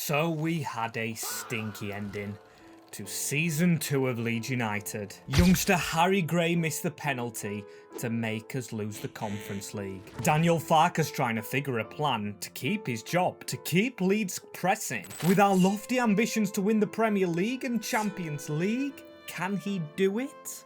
So we had a stinky ending to Season 2 of Leeds United. Youngster Harry Gray missed the penalty to make us lose the Conference League. Daniel Farke's trying to figure a plan to keep his job, to keep Leeds pressing. With our lofty ambitions to win the Premier League and Champions League, can he do it?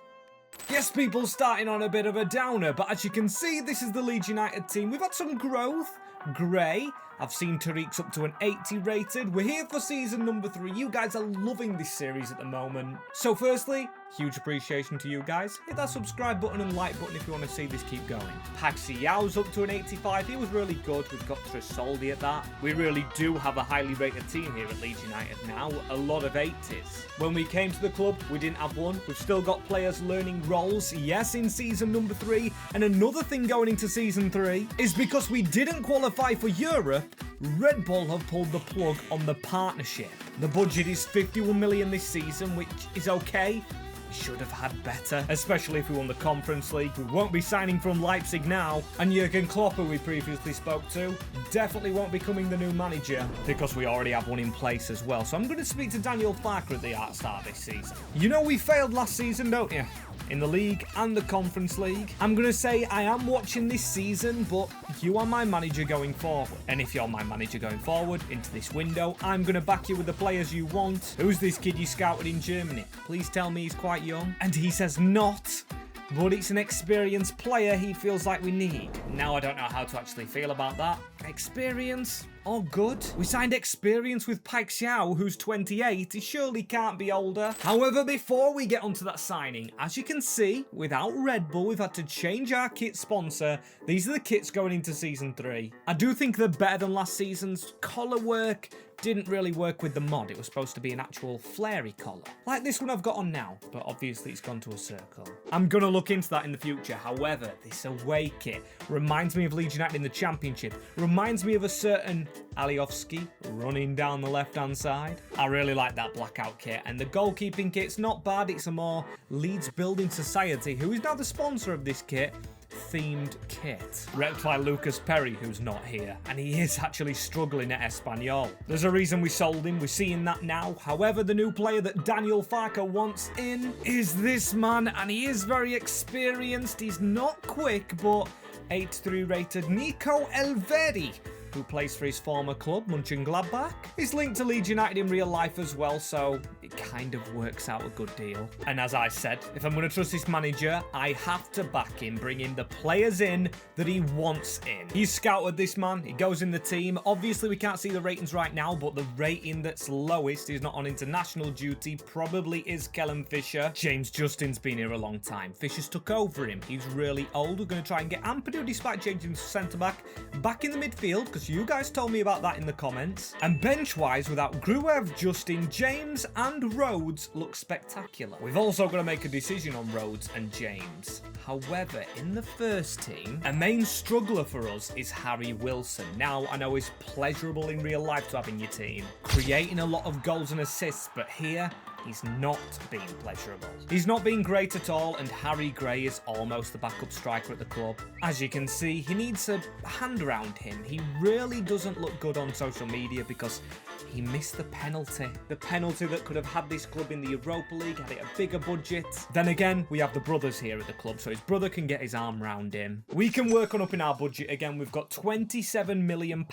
Yes, people, starting on a bit of a downer, but as you can see, this is the Leeds United team. We've had some growth. Gray, I've seen Tariq's up to an 80 rated. We're here for season number 3. You guys are loving this series at the moment. So firstly, huge appreciation to you guys. Hit that subscribe button and like button if you want to see this keep going. Paxiao's up to an 85. He was really good. We've got Tresoldi at that. We really do have a highly rated team here at Leeds United now. A lot of 80s. When we came to the club, we didn't have one. We've still got players learning roles, yes, in season number 3. And another thing going into season 3 is because we didn't qualify for Europe, Red Bull have pulled the plug on the partnership. The budget is 51 million this season, which is okay. We should have had better, especially if we won the Conference League. We won't be signing from Leipzig now. And Jurgen Klopp, who we previously spoke to, definitely won't be becoming the new manager because we already have one in place as well. So I'm going to speak to Daniel Farke at the start of this season. You know we failed last season, don't you? In the league and the Conference League. I'm going to say I am watching this season, but you are my manager going forward. And if you're my manager going forward into this window, I'm going to back you with the players you want. Who's this kid you scouted in Germany? Please tell me he's quite young. And he says not. But it's an experienced player he feels like we need. Now I don't know how to actually feel about that. Experience? Oh, good. We signed experience with Paxiao, who's 28. He surely can't be older. However, before we get onto that signing, as you can see, without Red Bull, we've had to change our kit sponsor. These are the kits going into Season 3. I do think they're better than last season's. Collar work didn't really work with the mod. It was supposed to be an actual flary collar, like this one I've got on now, but obviously it's gone to a circle. I'm gonna look into that in the future. However, this away kit reminds me of Leeds United in the Championship, reminds me of a certain Aliovski running down the left-hand side. I really like that blackout kit, and the goalkeeping kit's not bad. It's a more Leeds Building Society, who is now the sponsor of this kit, themed kit. Repped by Lucas Perry, who's not here, and he is actually struggling at Espanyol. There's a reason we sold him, we're seeing that now. However, the new player that Daniel Farke wants in is this man, and he is very experienced. He's not quick, but 83 rated Nico Elveri, who plays for his former club, Mönchengladbach. He's linked to Leeds United in real life as well, so it kind of works out a good deal. And as I said, if I'm going to trust this manager, I have to back him, bring in the players in that he wants in. He's scouted this man, he goes in the team. Obviously, we can't see the ratings right now, but the rating that's lowest is not on international duty, probably is Kellen Fisher. James Justin's been here a long time. Fisher's took over him. He's really old. We're going to try and get Ampadu, despite changing to centre-back, back in the midfield, because you guys told me about that in the comments. And bench-wise, without Gruev, Justin, James and Rhodes look spectacular. We've also got to make a decision on Rhodes and James. However, in the first team, a main struggler for us is Harry Wilson. Now, I know he's pleasurable in real life to have in your team, creating a lot of goals and assists, but here, he's not being pleasurable. He's not being great at all, and Harry Gray is almost the backup striker at the club. As you can see, he needs a hand around him. He really doesn't look good on social media because he missed the penalty. The penalty that could have had this club in the Europa League, had it a bigger budget. Then again, we have the brothers here at the club, so his brother can get his arm round him. We can work on upping our budget again. We've got £27 million.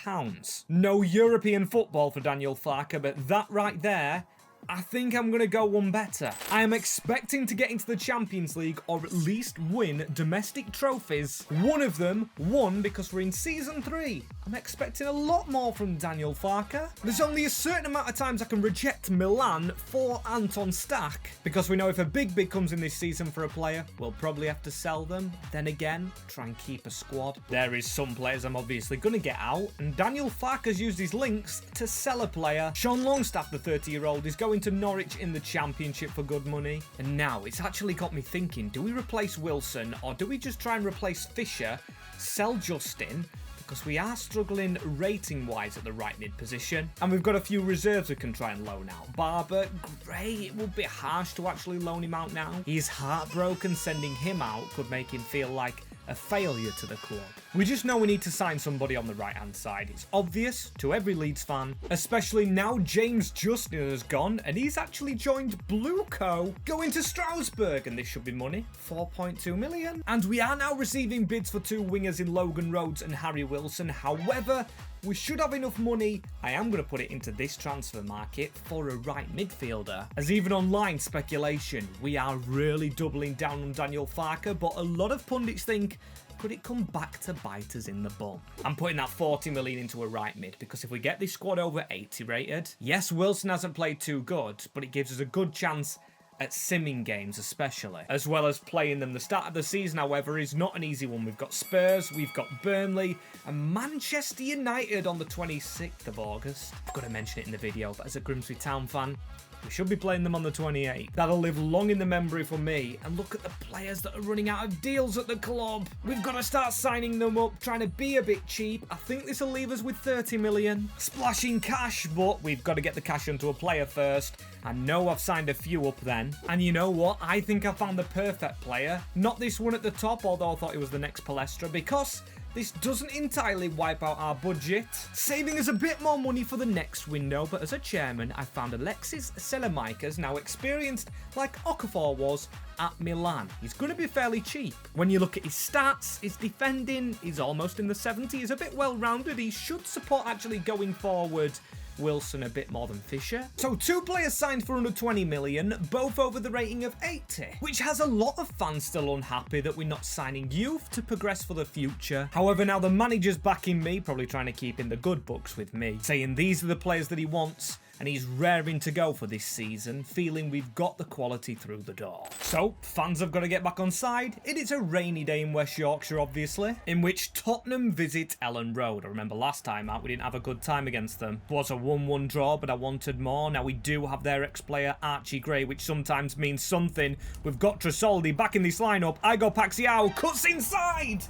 No European football for Daniel Farke, but that right there, I think I'm going to go one better. I am expecting to get into the Champions League or at least win domestic trophies. One of them won because we're in Season 3. I'm expecting a lot more from Daniel Farke. There's only a certain amount of times I can reject Milan for Anton Stack, because we know if a big bid comes in this season for a player, we'll probably have to sell them. Then again, try and keep a squad. There is some players I'm obviously going to get out, and Daniel Farke has used his links to sell a player. Sean Longstaff, the 30-year-old, is going to Norwich in the Championship for good money. And now it's actually got me thinking, do we replace Wilson or do we just try and replace Fisher, sell Justin, because we are struggling rating-wise at the right mid position. And we've got a few reserves we can try and loan out. Barber, great. It would be harsh to actually loan him out now. He's heartbroken. Sending him out could make him feel like a failure to the club. We just know we need to sign somebody on the right-hand side. It's obvious to every Leeds fan, especially now James Justin has gone and he's actually joined Blueco, going to Strasbourg, and this should be money, 4.2 million. And we are now receiving bids for 2 wingers in Logan Rhodes and Harry Wilson. However, we should have enough money. I am going to put it into this transfer market for a right midfielder. As even online speculation, we are really doubling down on Daniel Farke, but a lot of pundits think, could it come back to bite us in the bum? I'm putting that 40 million into a right mid, because if we get this squad over 80 rated, yes, Wilson hasn't played too good, but it gives us a good chance at simming games especially, as well as playing them. The start of the season, however, is not an easy one. We've got Spurs, we've got Burnley, and Manchester United on the 26th of August. I've got to mention it in the video, but as a Grimsby Town fan, we should be playing them on the 28th. That'll live long in the memory for me. And look at the players that are running out of deals at the club. We've got to start signing them up, trying to be a bit cheap. I think this will leave us with 30 million. Splashing cash, but we've got to get the cash into a player first. I know I've signed a few up then. And you know what? I think I found the perfect player. Not this one at the top, although I thought it was the next Palestra, because this doesn't entirely wipe out our budget, saving us a bit more money for the next window. But as a chairman, I found Alexis Selemikas, now experienced like Okafor was at Milan. He's going to be fairly cheap. When you look at his stats, his defending, he's almost in the 70s, he's a bit well-rounded. He should support actually going forward Wilson a bit more than Fisher. So 2 players signed for under 20 million, both over the rating of 80, which has a lot of fans still unhappy that we're not signing youth to progress for the future. However, now the manager's backing me, probably trying to keep in the good books with me, saying these are the players that he wants, and he's raring to go for this season, feeling we've got the quality through the door. So, fans have got to get back on side. It is a rainy day in West Yorkshire, obviously, in which Tottenham visit Ellen Road. I remember last time out, we didn't have a good time against them. It was a 1-1 draw, but I wanted more. Now, we do have their ex-player, Archie Gray, which sometimes means something. We've got Tresoldi back in this lineup. Igo Paxiao cuts inside!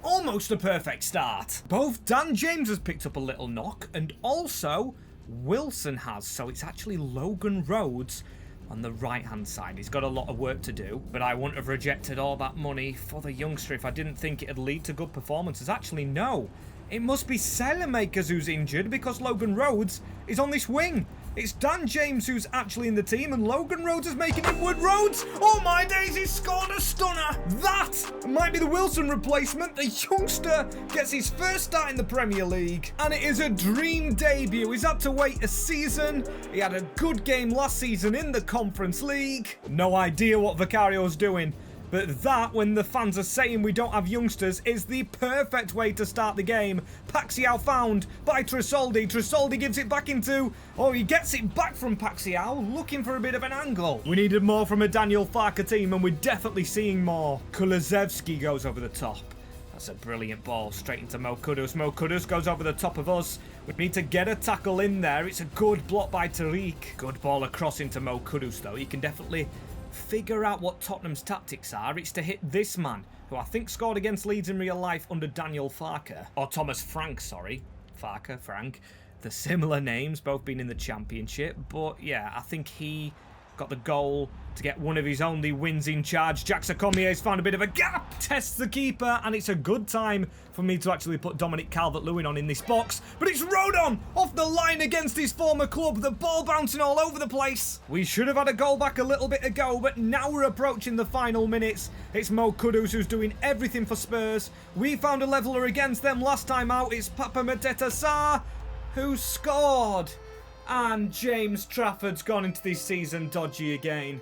Almost a perfect start. Both Dan James has picked up a little knock, and also Wilson has, so it's actually Logan Rhodes on the right-hand side. He's got a lot of work to do, but I wouldn't have rejected all that money for the youngster if I didn't think it'd lead to good performances. Actually, no. It must be Selemikas who's injured, because Logan Rhodes is on this wing. It's Dan James who's actually in the team, and Logan Rhodes is making it. Wood Rhodes! Oh my days, he's scored a stunner! That might be the Wilson replacement. The youngster gets his first start in the Premier League, and it is a dream debut. He's had to wait a season. He had a good game last season in the Conference League. No idea what Vicario's doing. But that, when the fans are saying we don't have youngsters, is the perfect way to start the game. Paxiao found by Tresoldi. Tresoldi gives it back into... Oh, he gets it back from Paxiao, looking for a bit of an angle. We needed more from a Daniel Farke team, and we're definitely seeing more. Kulusevski goes over the top. That's a brilliant ball, straight into Mo Kudus. Mo Kudus goes over the top of us. We need to get a tackle in there. It's a good block by Tariq. Good ball across into Mo Kudus, though. You can definitely figure out what Tottenham's tactics are. It's to hit this man, who I think scored against Leeds in real life under Daniel Farke. Or Thomas Frank, sorry. Farke, Frank. They're similar names, both been in the Championship. But yeah, I think he got the goal to get one of his only wins in charge. Jackson Cormier's found a bit of a gap. Tests the keeper, and it's a good time for me to actually put Dominic Calvert-Lewin on in this box. But it's Rodon off the line against his former club. The ball bouncing all over the place. We should have had a goal back a little bit ago, but now we're approaching the final minutes. It's Mo Kudus who's doing everything for Spurs. We found a leveler against them last time out. It's Papa Mateta Sarr who scored. And James Trafford's gone into this season dodgy again.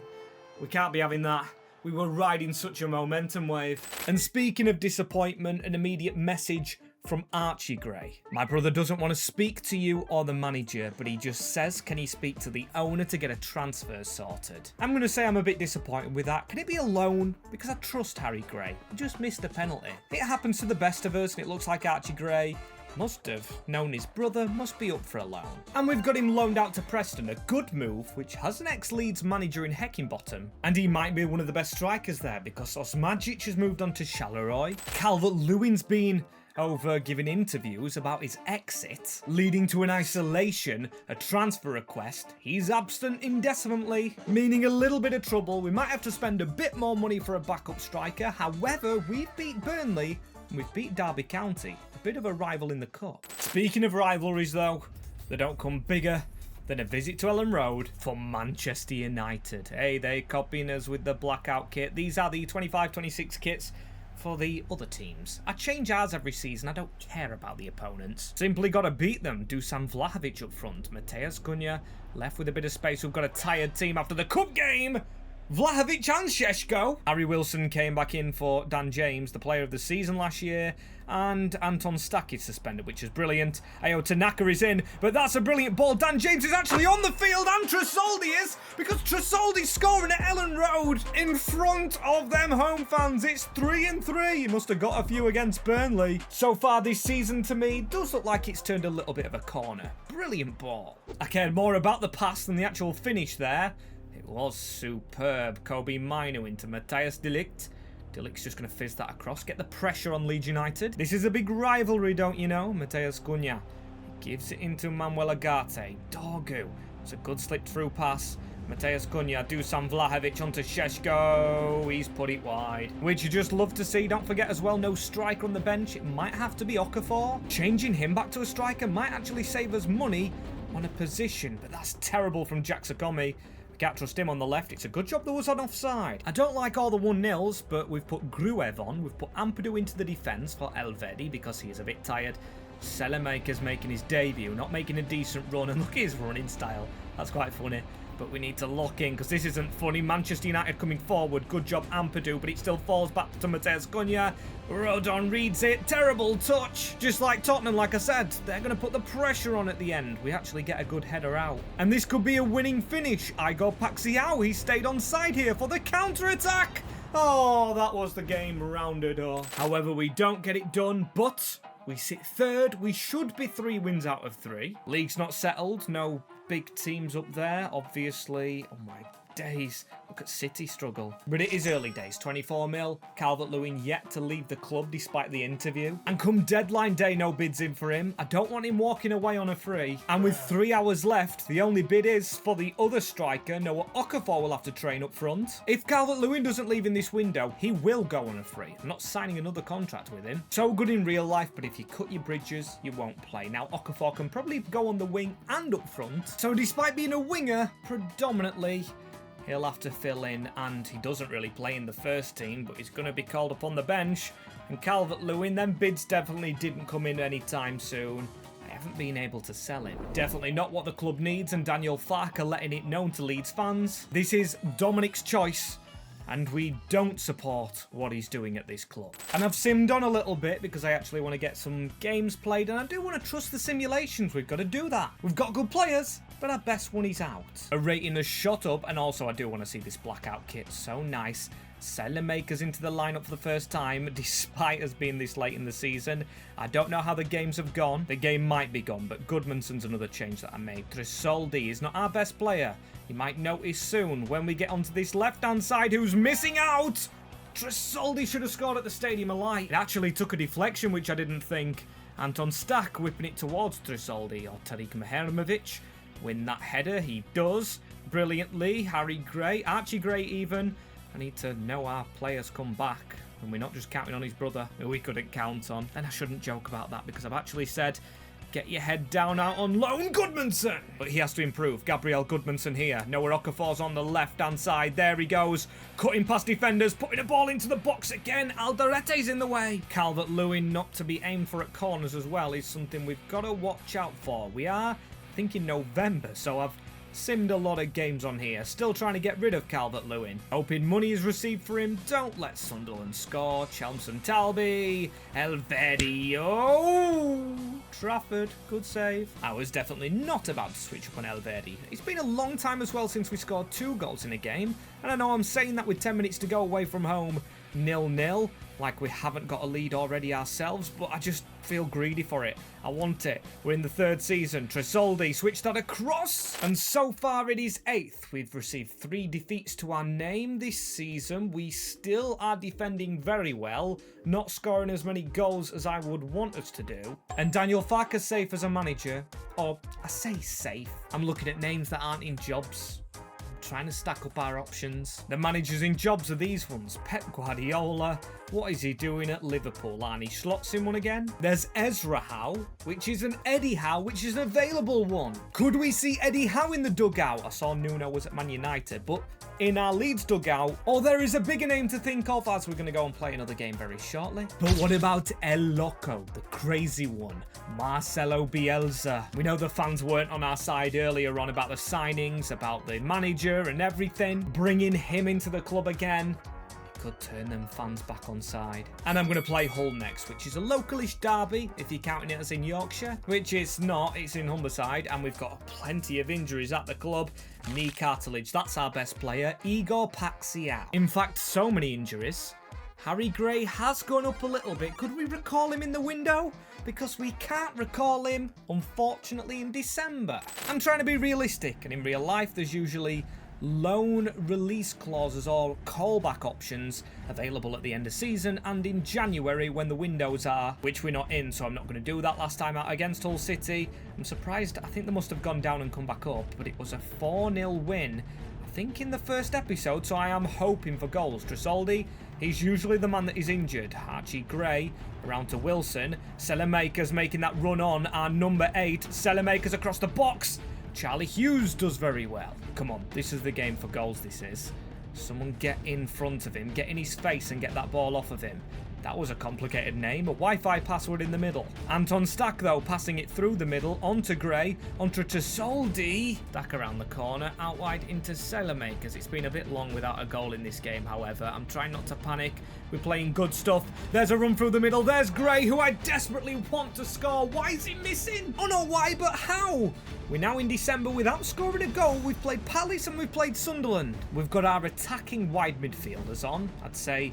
We can't be having that. We were riding such a momentum wave. And speaking of disappointment, an immediate message from Archie Gray. My brother doesn't want to speak to you or the manager, but he just says, can he speak to the owner to get a transfer sorted? I'm going to say I'm a bit disappointed with that. Can it be a loan? Because I trust Harry Gray. He just missed a penalty. It happens to the best of us, and it looks like Archie Gray must have known his brother must be up for a loan. And we've got him loaned out to Preston, a good move, which has an ex-Leeds manager in Heckingbottom. And he might be one of the best strikers there, because Osmajic has moved on to Charleroi. Calvert-Lewin's been over giving interviews about his exit, leading to an isolation, a transfer request. He's absent indefinitely, meaning a little bit of trouble. We might have to spend a bit more money for a backup striker. However, we've beat Burnley and we've beat Derby County, a bit of a rival in the cup. Speaking of rivalries though, they don't come bigger than a visit to Ellen Road for Manchester United. Hey, they're copying us with the blackout kit. These are the 25-26 kits for the other teams. I change ours every season. I don't care about the opponents. Simply got to beat them. Dusan Vlahovic up front. Mateus Cunha left with a bit of space. We've got a tired team after the cup game. Vlahovic and Šeško. Harry Wilson came back in for Dan James, the player of the season last year, and Anton Stack is suspended, which is brilliant. Ayo Tanaka is in, but that's a brilliant ball. Dan James is actually on the field, and Tresoldi is, because Tresoldi's scoring at Ellen Road in front of them home fans. It's 3-3. He must have got a few against Burnley. So far this season, to me, does look like it's turned a little bit of a corner. Brilliant ball. I cared more about the pass than the actual finish there. It was superb. Kobe Minu into Matthias de Ligt. De Ligt's just going to fizz that across. Get the pressure on Leeds United. This is a big rivalry, don't you know? Matheus Cunha gives it into Manuel Agate. Dorgu. It's a good slip-through pass. Matheus Cunha, Dusan Vlahovic onto Šeško. He's put it wide, which you just love to see. Don't forget as well, no striker on the bench. It might have to be Okafor. Changing him back to a striker might actually save us money on a position, but that's terrible from Jack Sakomi. Can't trust him on the left. It's a good job there was on offside. I don't like all the 1-0s, but we've put Gruev on. We've put Ampadu into the defence for Elvedi because he is a bit tired. Selemaker's making his debut, not making a decent run. And look at his running style. That's quite funny. But we need to lock in because this isn't funny. Manchester United coming forward. Good job, Ampadu, but it still falls back to Matheus Cunha. Rodon reads it. Terrible touch. Just like Tottenham, like I said, they're going to put the pressure on at the end. We actually get a good header out. And this could be a winning finish. Igor Paxiao, he stayed on side here for the counter-attack. Oh, that was the game rounded off. However, we don't get it done, but we sit third. We should be 3 wins out of 3. League's not settled. No big teams up there, obviously. Oh my days, look at City struggle. But it is early days. 24 mil. Calvert-Lewin yet to leave the club despite the interview. And come deadline day, no bids in for him. I don't want him walking away on a free. And with 3 hours left, the only bid is for the other striker. Noah Okafor will have to train up front. If Calvert-Lewin doesn't leave in this window, he will go on a free. I'm not signing another contract with him. So good in real life, but if you cut your bridges, you won't play. Now Okafor can probably go on the wing and up front. So despite being a winger, predominantly, he'll have to fill in, and he doesn't really play in the first team, but he's going to be called up on the bench. And Calvert-Lewin, them bids definitely didn't come in anytime soon. I haven't been able to sell him. Definitely not what the club needs, and Daniel Farke letting it known to Leeds fans. This is Dominic's choice, and we don't support what he's doing at this club. And I've simmed on a little bit because I actually want to get some games played, and I do want to trust the simulations. We've got to do that. We've got good players, but our best one is out. A rating has shot up, and also I do want to see this blackout kit. So nice. Selemaker's into the lineup for the first time, despite us being this late in the season. I don't know how the games have gone. The game might be gone, but Goodmanson's another change that I made. Tresoldi is not our best player. You might notice soon when we get onto this left-hand side who's missing out. Tresoldi should have scored at the Stadium of Light. It actually took a deflection, which I didn't think. Anton Stack whipping it towards Tresoldi, or Tariq Mihajlovic. Win that header, he does. Brilliantly, Harry Gray, Archie Gray even. I need to know our players come back, and we're not just counting on his brother, who we couldn't count on. And I shouldn't joke about that, because I've actually said, get your head down out on loan, Goodmanson! But he has to improve. Gabriel Goodmanson here. Noah Okafor's on the left-hand side. There he goes. Cutting past defenders, putting a ball into the box again. Alderete's in the way. Calvert-Lewin not to be aimed for at corners as well is something we've got to watch out for. We are, I think, in November, so I've simmed a lot of games on here. Still trying to get rid of Calvert-Lewin. Hoping money is received for him. Don't let Sunderland score. Chelmsford Talby. Elvedi. Oh! Trafford. Good save. I was definitely not about to switch up on Elvedi. It's been a long time as well since we scored 2 goals in a game. And I know I'm saying that with 10 minutes to go away from home. 0-0. like we haven't got a lead already ourselves, but I just feel greedy for it. I want it. We're in the 3rd season. Tresoldi switched that across, and so far it is 8th. We've received 3 defeats to our name this season. We still are defending very well, not scoring as many goals as I would want us to do. And Daniel Farke's safe as a manager, or I say safe. I'm looking at names that aren't in jobs. Trying to stack up our options. The managers in jobs are these ones. Pep Guardiola. What is he doing at Liverpool? And he slots in one again. There's Ezra Howe, which is an Eddie Howe, which is an available one. Could we see Eddie Howe in the dugout? I saw Nuno was at Man United, but in our Leeds dugout, or there is a bigger name to think of, as we're going to go and play another game very shortly. But what about El Loco, the crazy one? Marcelo Bielsa. We know the fans weren't on our side earlier on about the signings, about the manager and everything. Bringing him into the club again, it could turn them fans back on side. And I'm going to play Hull next, which is a localish derby, if you're counting it as in Yorkshire, which it's not, it's in Humberside, and we've got plenty of injuries at the club. Knee cartilage, that's our best player, Igor Paxiao. In fact, so many injuries. Harry Gray has gone up a little bit. Could we recall him in the window? Because we can't recall him, unfortunately, in December. I'm trying to be realistic, and in real life, there's usually loan release clauses or callback options available at the end of season and in January when the windows are, which we're not in, so I'm not going to do that last time out against Hull City. I'm surprised. I think they must have gone down and come back up, but it was a 4-0 win, I think, in the first episode, so I am hoping for goals. Tresoldi, he's usually the man that is injured. Archie Gray around to Wilson. Selemaker's making that run on our number 8. Selemaker's across the box. Charlie Hughes does very well. Come on, this is the game for goals, this is. Someone get in front of him, get in his face and get that ball off of him. That was a complicated name, a Wi-Fi password in the middle. Anton Stack, though, passing it through the middle, onto Gray, onto Tresoldi. Stack around the corner, out wide into Selemakers. It's been a bit long without a goal in this game, however. I'm trying not to panic. We're playing good stuff. There's a run through the middle. There's Gray, who I desperately want to score. Why is he missing? Oh, no, why, but how? We're now in December without scoring a goal. We've played Palace and we've played Sunderland. We've got our attacking wide midfielders on. I'd say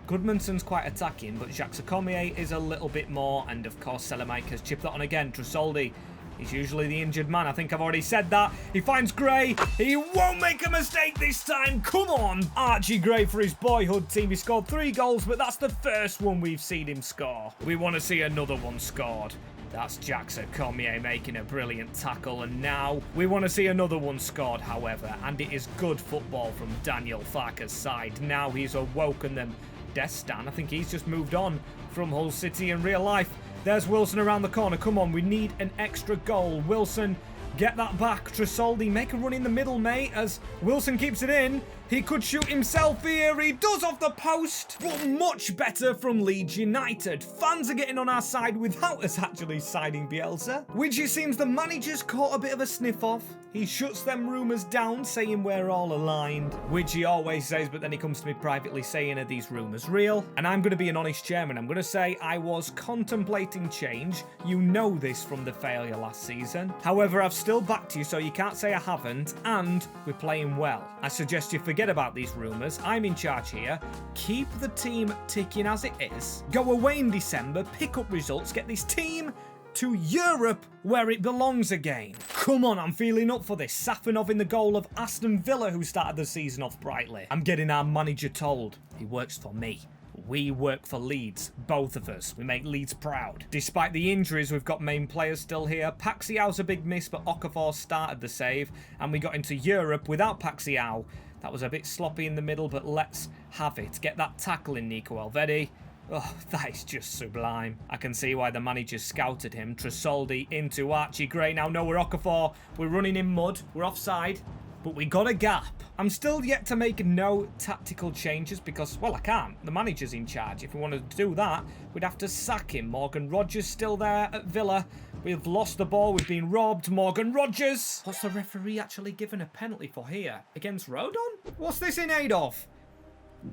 Goodmanson's quite attacking, but Jacques Cormier is a little bit more. And, of course, Selemaker's chipped that on again. Tresoldi, he's usually the injured man. I think I've already said that. He finds Gray. He won't make a mistake this time. Come on. Archie Gray for his boyhood team. He scored 3 goals, but that's the first one we've seen him score. We want to see another one scored. That's Jackson Cormier making a brilliant tackle, and now we want to see another one scored, however, and it is good football from Daniel Farke's side. Now he's awoken them. Destan, I think he's just moved on from Hull City in real life. There's Wilson around the corner. Come on, we need an extra goal. Wilson, get that back. Tresoldi, make a run in the middle, mate, as Wilson keeps it in. He could shoot himself here. He does off the post, but much better from Leeds United. Fans are getting on our side without us actually signing Bielsa, which it seems the manager's caught a bit of a sniff of. He shuts them rumours down, saying we're all aligned, which he always says, but then he comes to me privately saying, are these rumours real? And I'm going to be an honest chairman. I'm going to say I was contemplating change. You know this from the failure last season. However, I've still backed you, so you can't say I haven't, and we're playing well. I suggest you forget about these rumours. I'm in charge here. Keep the team ticking as it is. Go away in December, pick up results, get this team to Europe where it belongs again. Come on, I'm feeling up for this. Safanov in the goal of Aston Villa, who started the season off brightly. I'm getting our manager told he works for me. We work for Leeds, both of us. We make Leeds proud. Despite the injuries, we've got main players still here. Paxiao's a big miss, but Okafor started the save, and we got into Europe without Paxiao. That was a bit sloppy in the middle, but let's have it. Get that tackle in, Nico Elvedi. Oh, that is just sublime. I can see why the manager scouted him. Tresoldi into Archie Gray. Now, no, we're Okafor. We're running in mud. We're offside. But we got a gap. I'm still yet to make no tactical changes because, well, I can't. The manager's in charge. If we wanted to do that, we'd have to sack him. Morgan Rogers still there at Villa. We've lost the ball. We've been robbed. Morgan Rogers. What's the referee actually given a penalty for here? Against Rodon? What's this in aid of?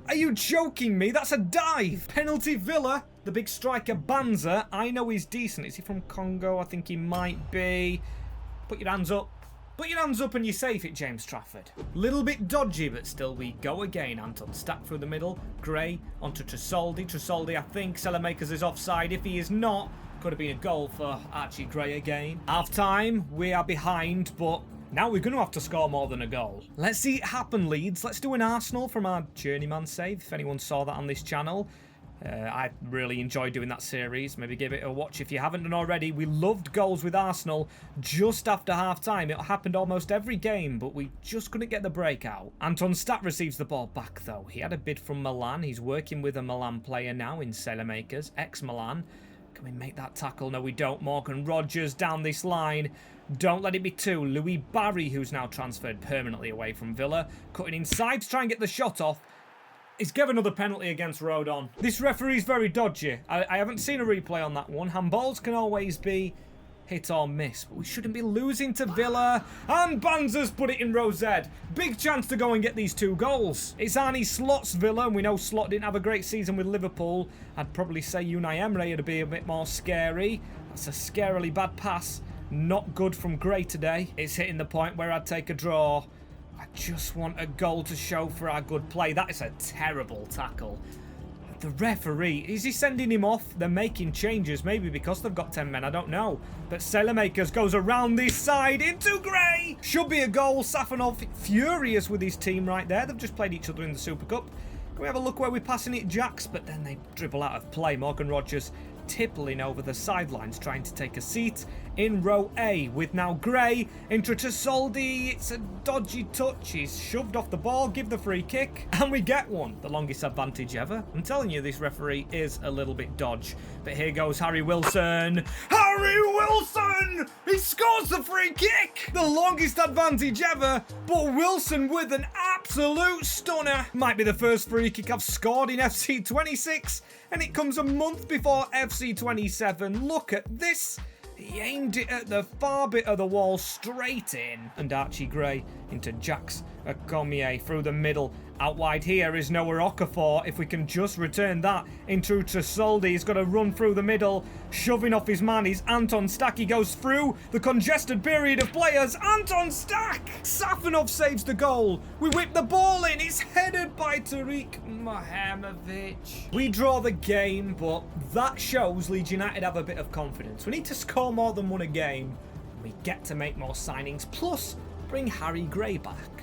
Are you joking me? That's a dive. Penalty Villa. The big striker Banza. I know he's decent. Is he from Congo? I think he might be. Put your hands up. Put your hands up and you're safe at James Trafford. Little bit dodgy, but still we go again. Anton Stack through the middle. Gray onto Tresoldi. Tresoldi, I think Salamakers is offside. If he is not, could have been a goal for Archie Gray again. Half time, we are behind, but now we're going to have to score more than a goal. Let's see it happen, Leeds. Let's do an Arsenal from our journeyman save, if anyone saw that on this channel. I really enjoyed doing that series. Maybe give it a watch if you haven't done already. We loved goals with Arsenal just after half-time. It happened almost every game, but we just couldn't get the breakout. Anton Stack receives the ball back, though. He had a bid from Milan. He's working with a Milan player now in Salamakers, ex-Milan. Can we make that tackle? No, we don't. Morgan Rogers down this line. Don't let it be two. Louis Barry, who's now transferred permanently away from Villa, cutting inside to try and get the shot off. He's given another penalty against Rodon. This referee's very dodgy. I haven't seen a replay on that one. Handballs can always be hit or miss, but we shouldn't be losing to Villa. And Banzas put it in Rosette. Big chance to go and get these 2 goals. It's Arnie Slot's Villa, and we know Slot didn't have a great season with Liverpool. I'd probably say Unai Emery would be a bit more scary. That's a scarily bad pass. Not good from Gray today. It's hitting the point where I'd take a draw. I just want a goal to show for our good play. That is a terrible tackle. The referee, is he sending him off? They're making changes, maybe because they've got 10 men, I don't know. But Salamakers goes around this side into Gray. Should be a goal. Safanov furious with his team right there. They've just played each other in the Super Cup. Can we have a look where we're passing it, Jacks? But then they dribble out of play. Morgan Rogers tippling over the sidelines, trying to take a seat in row A, with now Gray into Tresoldi. It's a dodgy touch. He's shoved off the ball, give the free kick, and we get one. The longest advantage ever. I'm telling you, this referee is a little bit dodge. But here goes Harry Wilson. Harry Wilson! He scores the free kick! The longest advantage ever, but Wilson with an absolute stunner. Might be the first free kick I've scored in FC 26, and it comes a month before FC 27. Look at this. He aimed it at the far bit of the wall, straight in. And Archie Gray into Jax Akomier through the middle. Out wide here is Noah Okafor. If we can just return that into Tresoldi. He's got to run through the middle, shoving off his man. He's Anton Stack. He goes through the congested period of players. Anton Stack! Safanov saves the goal. We whip the ball in. It's headed by Tariq Mohamovic. We draw the game, but that shows Leeds United have a bit of confidence. We need to score more than 1 a game. We get to make more signings, plus bring Harry Gray back.